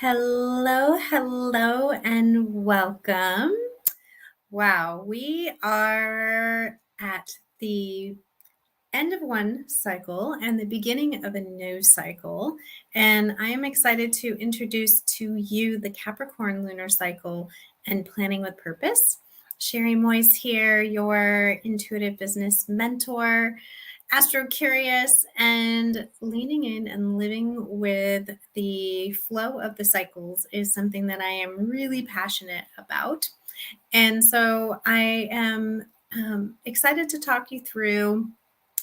Hello, and welcome. Wow, we are at the end of one cycle and the beginning of a new cycle. And I am excited to introduce to you the Capricorn Lunar cycle and planning with purpose. Sherry Moyes here, your intuitive business mentor, astro curious, and leaning in and living with the flow of the cycles is something that I am really passionate about. And so I am excited to talk you through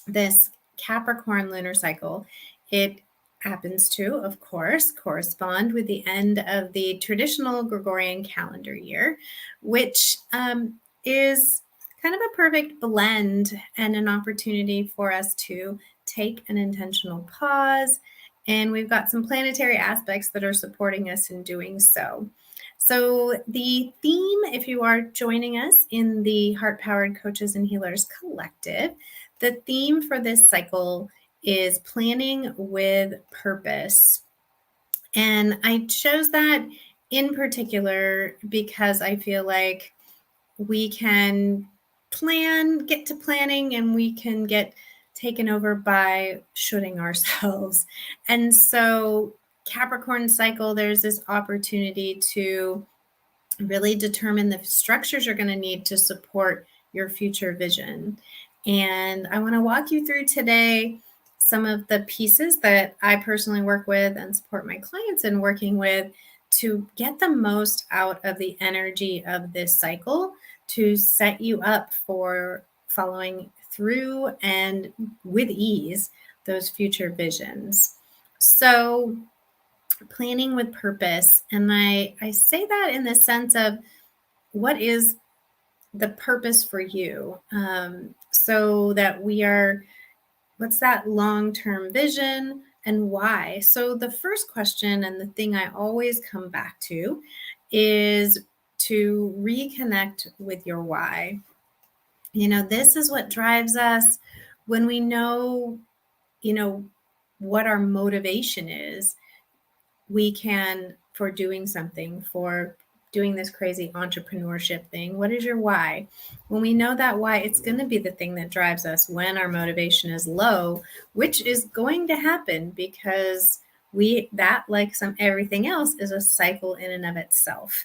this Capricorn lunar cycle. It happens to, of course, correspond with the end of the traditional Gregorian calendar year, which is kind of a perfect blend and an opportunity for us to take an intentional pause. And we've got some planetary aspects that are supporting us in doing so. So, the theme, if you are joining us in the Heart Powered Coaches and Healers Collective, the theme for this cycle is planning with purpose. And I chose that in particular because I feel like we can get to planning and we can get taken over by shooting ourselves. And so, Capricorn cycle, there's this opportunity to really determine the structures you're going to need to support your future vision. And I want to walk you through today some of the pieces that I personally work with and support my clients in working with to get the most out of the energy of this cycle to set you up for following through and with ease those future visions. So, planning with purpose. And I say that in the sense of what is the purpose for you, so that what's that long-term vision and why? So the first question and the thing I always come back to is to reconnect with your why. This is what drives us when we know, what our motivation is. We can, for doing something, for doing this crazy entrepreneurship thing. What is your why? When we know that why, it's going to be the thing that drives us when our motivation is low, which is going to happen because like everything else, is a cycle in and of itself.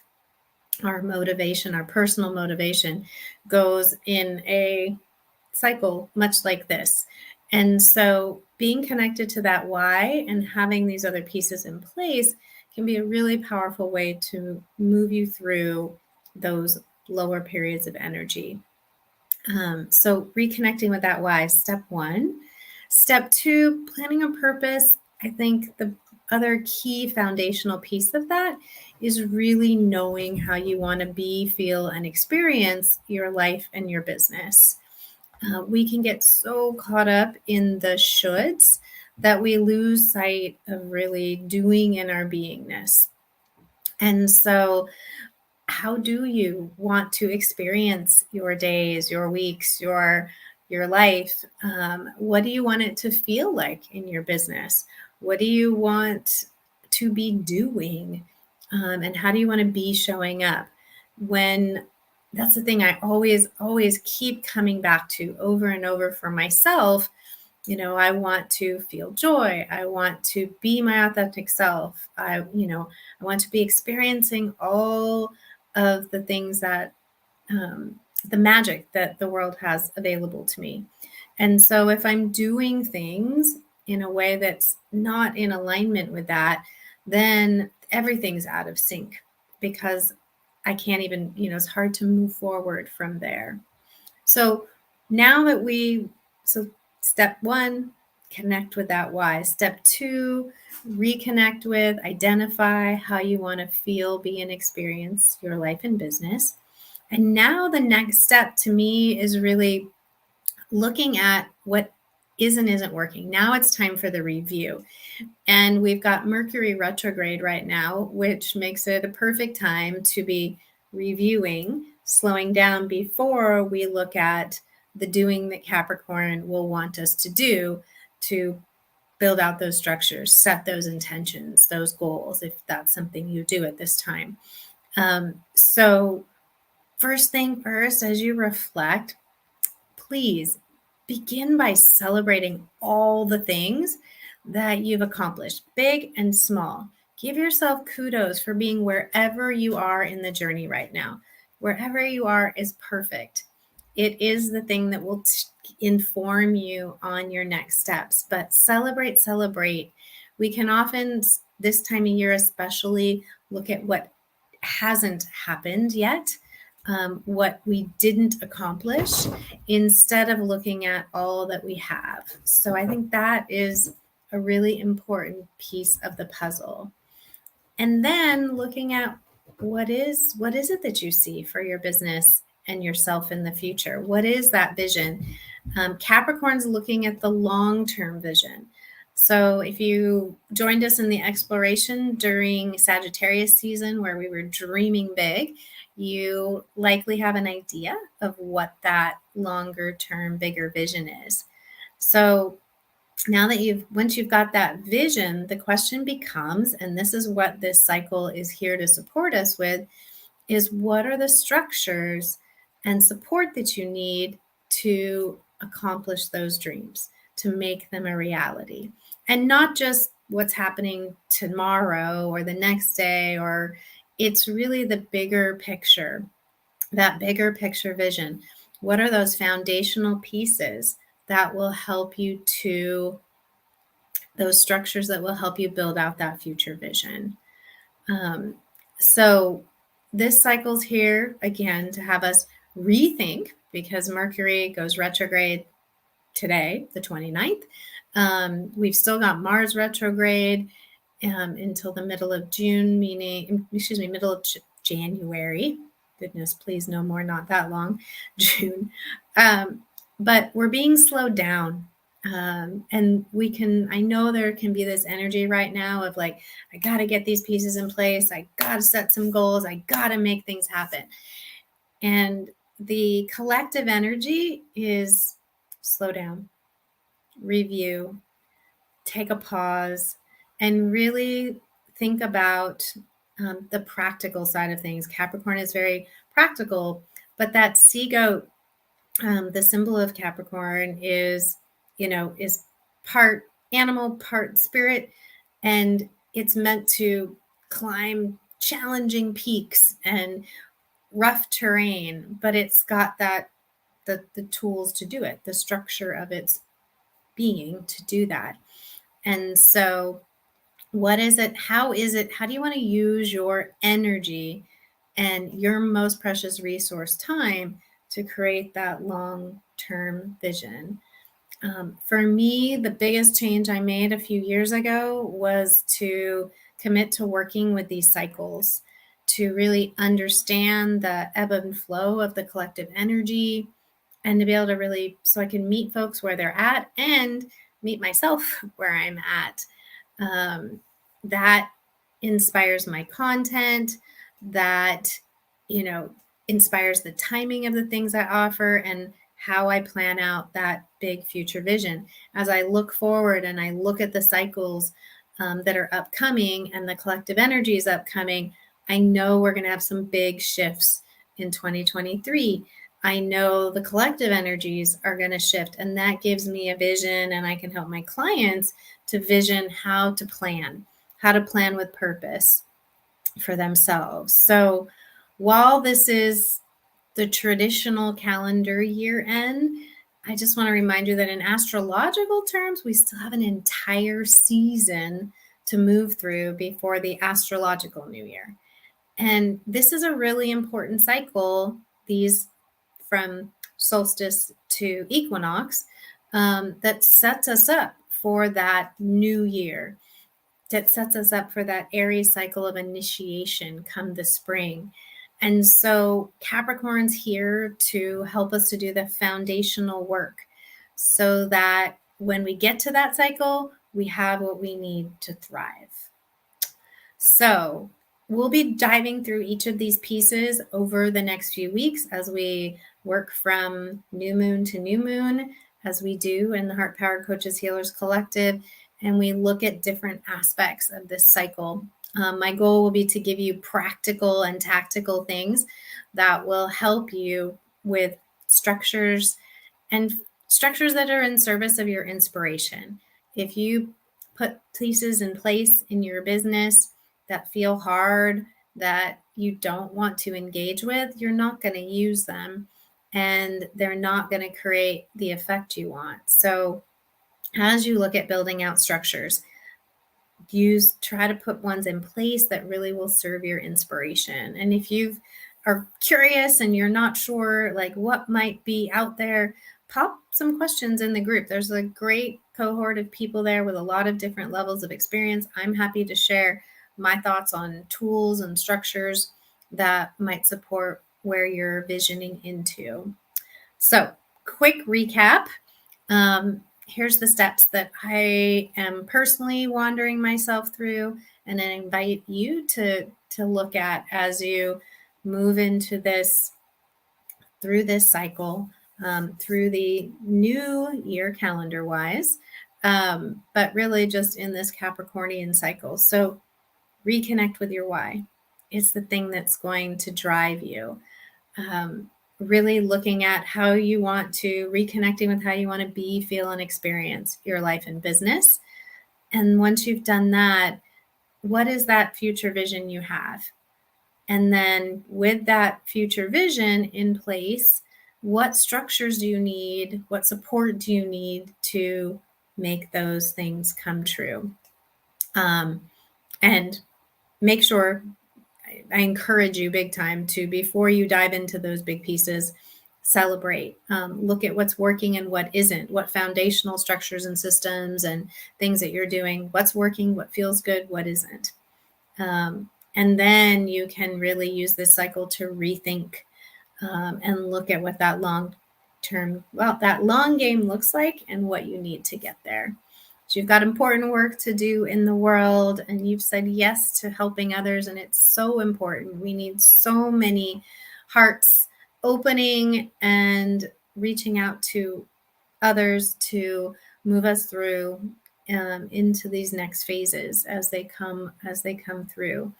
Our motivation, our personal motivation, goes in a cycle much like this. And so being connected to that why and having these other pieces in place can be a really powerful way to move you through those lower periods of energy. So reconnecting with that why, step one. Step two, planning a purpose. I think the other key foundational piece of that is really knowing how you want to be, feel, and experience your life and your business. We can get so caught up in the shoulds that we lose sight of really doing in our beingness. And so, how do you want to experience your days, your weeks, your life? What do you want it to feel like in your business? What do you want to be doing? And how do you want to be showing up? That's the thing I always keep coming back to over and over for myself. I want to feel joy. I want to be my authentic self. I want to be experiencing all of the things that, the magic that the world has available to me. And so if I'm doing things in a way that's not in alignment with that, then everything's out of sync because I can't even, it's hard to move forward from there. So step one, connect with that why. Step two, reconnect with, identify how you want to feel, be, and experience your life and business. And now the next step to me is really looking at what isn't working. Now it's time for the review. And we've got Mercury retrograde right now, which makes it a perfect time to be reviewing, slowing down before we look at the doing that Capricorn will want us to do to build out those structures, set those intentions, those goals, if that's something you do at this time. So first thing first, as you reflect, please begin by celebrating all the things that you've accomplished, big and small. Give yourself kudos for being wherever you are in the journey right now. Wherever you are is perfect. It is the thing that will inform you on your next steps. But celebrate, celebrate. We can often, this time of year especially, look at what hasn't happened yet, what we didn't accomplish, instead of looking at all that we have. So I think that is a really important piece of the puzzle. And then looking at what is it that you see for your business and yourself in the future? What is that vision? Capricorn's looking at the long-term vision. So if you joined us in the exploration during Sagittarius season where we were dreaming big, you likely have an idea of what that longer term, bigger vision is. So now that once you've got that vision, the question becomes, and this is what this cycle is here to support us with, is what are the structures and support that you need to accomplish those dreams, to make them a reality? And not just what's happening tomorrow or the next day, or it's really the bigger picture, that bigger picture vision. What are those foundational pieces that will help you to, those structures that will help you build out that future vision? So this cycle's here again to have us rethink, because Mercury goes retrograde today, the 29th. We've still got Mars retrograde until the middle of June, middle of January. Goodness, please, no more, not that long, June. But we're being slowed down. And I know there can be this energy right now of like, I got to get these pieces in place. I got to set some goals. I got to make things happen. And the collective energy is slow down, review, take a pause, and really think about the practical side of things. Capricorn is very practical, but that sea goat, the symbol of Capricorn is part animal, part spirit, and it's meant to climb challenging peaks and rough terrain, but it's got the tools to do it, the structure of its being to do that. And so what is it? How do you want to use your energy and your most precious resource, time, to create that long-term vision? For me, the biggest change I made a few years ago was to commit to working with these cycles, to really understand the ebb and flow of the collective energy, and to be able to so I can meet folks where they're at and meet myself where I'm at. That inspires my content, that, inspires the timing of the things I offer and how I plan out that big future vision. As I look forward and I look at the cycles that are upcoming and the collective energy is upcoming, I know we're going to have some big shifts in 2023. I know the collective energies are going to shift, and that gives me a vision, and I can help my clients to vision how to plan with purpose for themselves. So while this is the traditional calendar year end, I just want to remind you that in astrological terms, we still have an entire season to move through before the astrological new year. And this is a really important cycle, these from solstice to equinox, that sets us up for that new year, that sets us up for that Aries cycle of initiation come the spring. And so Capricorn's here to help us to do the foundational work so that when we get to that cycle, we have what we need to thrive. So we'll be diving through each of these pieces over the next few weeks as we work from new moon to new moon, as we do in the Heart Powered Coaches Healers Collective. and we look at different aspects of this cycle. My goal will be to give you practical and tactical things that will help you with structures and structures that are in service of your inspiration. If you put pieces in place in your business that feel hard, that you don't want to engage with, you're not going to use them, and they're not going to create the effect you want. So as you look at building out structures, try to put ones in place that really will serve your inspiration. And if you are curious and you're not sure like what might be out there, pop some questions in the group. There's a great cohort of people there with a lot of different levels of experience. I'm happy to share my thoughts on tools and structures that might support where you're visioning into. So, quick recap. Here's the steps that I am personally wandering myself through, and I invite you to look at as you move into this, through this cycle, through the new year calendar wise, but really just in this Capricornian cycle. So reconnect with your why. It's the thing that's going to drive you. Really looking at how you want to, reconnecting with how you want to be, feel, and experience your life and business. And once you've done that, what is that future vision you have? And then with that future vision in place, what structures do you need? What support do you need to make those things come true? And make sure, I encourage you big time to, before you dive into those big pieces, celebrate. Look at what's working and what isn't, what foundational structures and systems and things that you're doing, what's working, what feels good, what isn't. And then you can really use this cycle to rethink and look at what that long game looks like and what you need to get there. So you've got important work to do in the world, and you've said yes to helping others, and it's so important. We need so many hearts opening and reaching out to others to move us through into these next phases as they come through.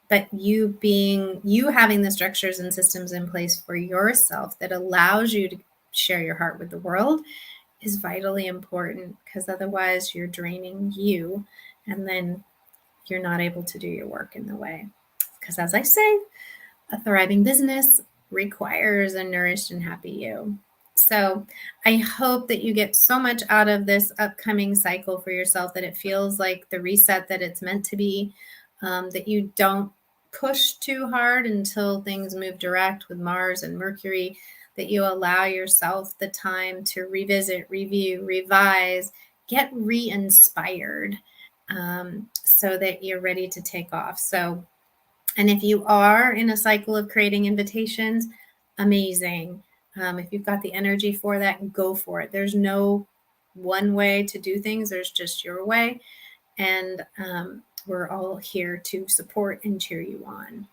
But you having the structures and systems in place for yourself that allows you to share your heart with the world is vitally important, because otherwise you're draining you, and then you're not able to do your work in the way. Because as I say, a thriving business requires a nourished and happy you. So I hope that you get so much out of this upcoming cycle for yourself, that it feels like the reset that it's meant to be, that you don't push too hard until things move direct with Mars and Mercury, that you allow yourself the time to revisit, review, revise, get re-inspired, so that you're ready to take off. So, and if you are in a cycle of creating invitations, amazing. If you've got the energy for that, go for it. There's no one way to do things. There's just your way. And we're all here to support and cheer you on.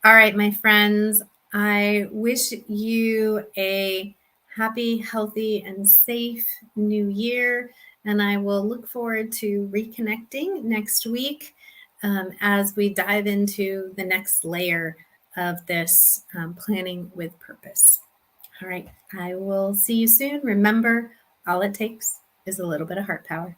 All right, my friends, I wish you a happy, healthy, and safe new year. And I will look forward to reconnecting next week as we dive into the next layer of this planning with purpose. All right, I will see you soon. Remember, all it takes is a little bit of heart power.